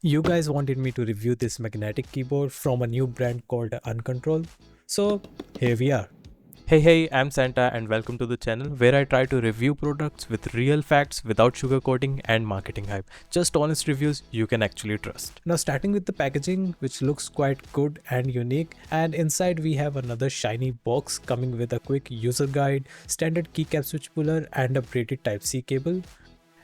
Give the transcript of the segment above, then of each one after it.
You guys wanted me to review this magnetic keyboard from a new brand called UNCTRL, so here we are. Hey, I'm Santa and welcome to the channel where I try to review products with real facts without sugarcoating and marketing hype. Just honest reviews you can actually trust. Now starting with the packaging, which looks quite good and unique, and inside we have another shiny box coming with a quick user guide, standard keycap switch puller and a braided Type-C cable,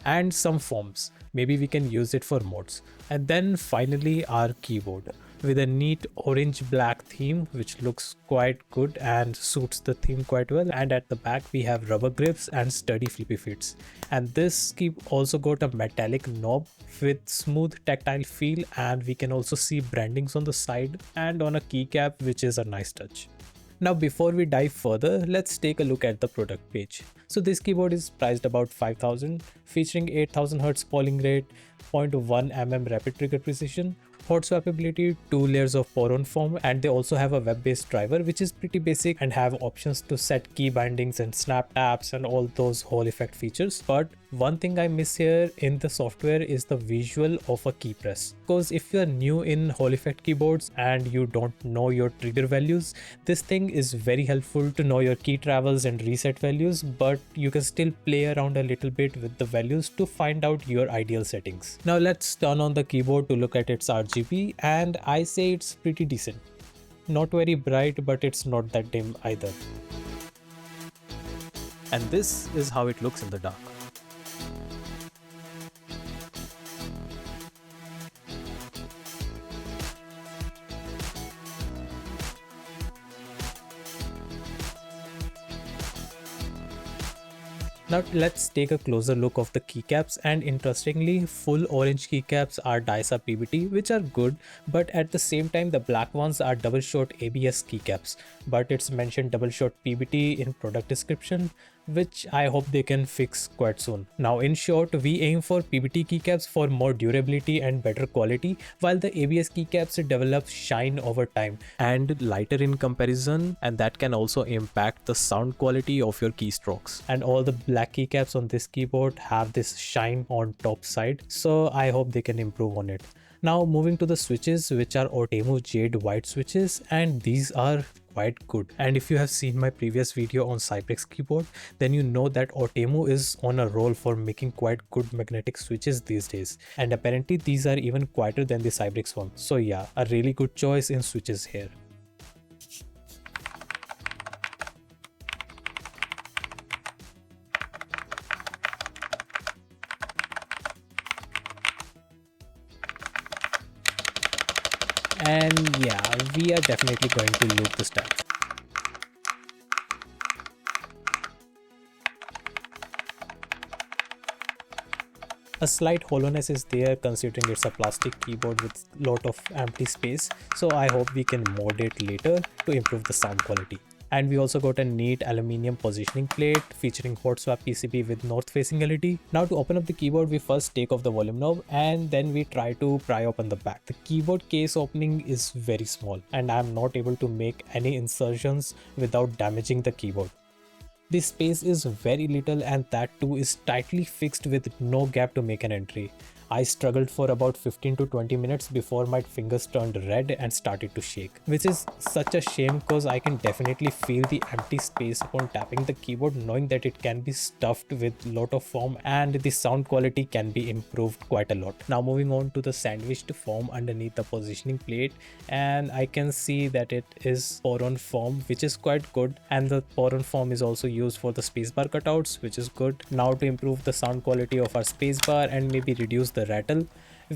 and some forms. Maybe we can use it for mods. And then finally our keyboard with a neat orange black theme which looks quite good and suits the theme quite well, and at the back we have rubber grips and sturdy flippy feet. And this key also got a metallic knob with smooth tactile feel, and we can also see brandings on the side and on a keycap, which is a nice touch. Now before we dive further, let's take a look at the product page. So this keyboard is priced about 5000, featuring 8000 Hz polling rate, 0.1 mm rapid trigger precision, hot swappability, 2 layers of pour-on foam, and they also have a web-based driver which is pretty basic and have options to set key bindings and snap taps and all those Hall effect features. But one thing I miss here in the software is the visual of a key press, because if you are new in Hall effect keyboards and you don't know your trigger values, this thing is very helpful to know your key travels and reset values, but you can still play around a little bit with the values to find out your ideal settings. Now let's turn on the keyboard to look at its RGB, and I say it's pretty decent. Not very bright, but it's not that dim either. And this is how it looks in the dark. Now let's take a closer look of the keycaps, and interestingly, full orange keycaps are DISA PBT, which are good, but at the same time the black ones are double shot ABS keycaps, but it's mentioned double shot PBT in product description, which I hope they can fix quite soon. Now in short, we aim for PBT keycaps for more durability and better quality, while the ABS keycaps develop shine over time And lighter in comparison, and that can also impact the sound quality of your keystrokes. and all the black keycaps on this keyboard have this shine on top side, so I hope they can improve on it. Now moving to the switches, which are Ortemu Jade white switches, and these are quite good. And if you have seen my previous video on Cypress keyboard, then you know that Ortemu is on a roll for making quite good magnetic switches these days, and apparently these are even quieter than the Cypress one. So yeah, a really good choice in switches here. And yeah, we are definitely going to loop the stack. A slight hollowness is there considering it's a plastic keyboard with lot of empty space, so I hope we can mod it later to improve the sound quality. And we also got a neat aluminium positioning plate featuring hot swap PCB with north facing LED. Now to open up the keyboard, we first take off the volume knob and then we try to pry open the back. The keyboard case opening is very small and I am not able to make any insertions without damaging the keyboard. The space is very little and that too is tightly fixed with no gap to make an entry. I struggled for about 15 to 20 minutes before my fingers turned red and started to shake, which is such a shame because I can definitely feel the empty space upon tapping the keyboard, knowing that it can be stuffed with lot of foam and the sound quality can be improved quite a lot. Now moving on to the sandwiched foam underneath the positioning plate, and I can see that it is pour-on foam, which is quite good, and the pour-on foam is also used for the spacebar cutouts, which is good. Now to improve the sound quality of our spacebar and maybe reduce the rattle,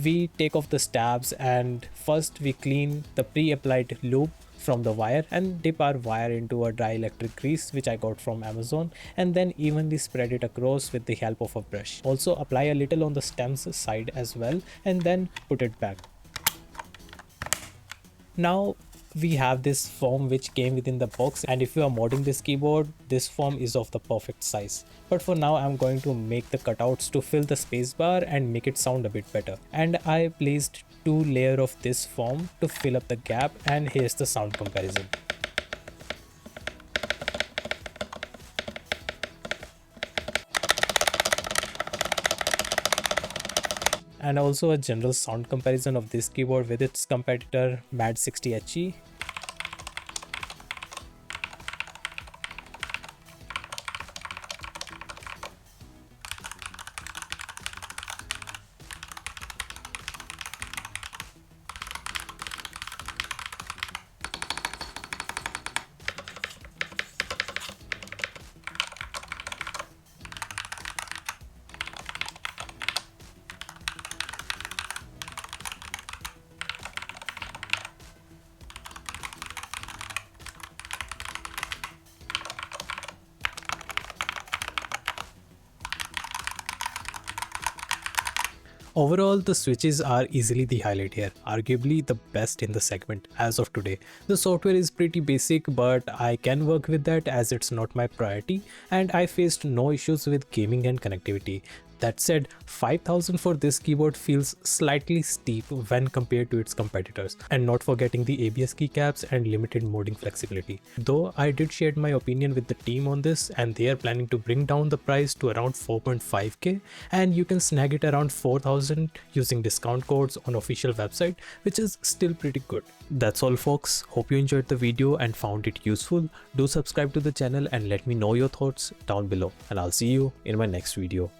we take off the stabs and first we clean the pre-applied lube from the wire and dip our wire into a dry electric grease, which I got from Amazon, and then evenly spread it across with the help of a brush. Also apply a little on the stems side as well and then put it back. Now we have this foam which came within the box, and if you are modding this keyboard, this foam is of the perfect size. But for now I'm going to make the cutouts to fill the spacebar and make it sound a bit better. And I placed 2 layers of this foam to fill up the gap, and here's the sound comparison. and also a general sound comparison of this keyboard with its competitor MAD 60HE. Overall, the switches are easily the highlight here, arguably the best in the segment as of today. The software is pretty basic, but I can work with that as it's not my priority, and I faced no issues with gaming and connectivity. That said, 5000 for this keyboard feels slightly steep when compared to its competitors, and not forgetting the ABS keycaps and limited modding flexibility. Though I did share my opinion with the team on this, and they are planning to bring down the price to around 4.5k, and you can snag it around 4000 using discount codes on official website, which is still pretty good. That's all folks, hope you enjoyed the video and found it useful. Do subscribe to the channel and let me know your thoughts down below, and I'll see you in my next video.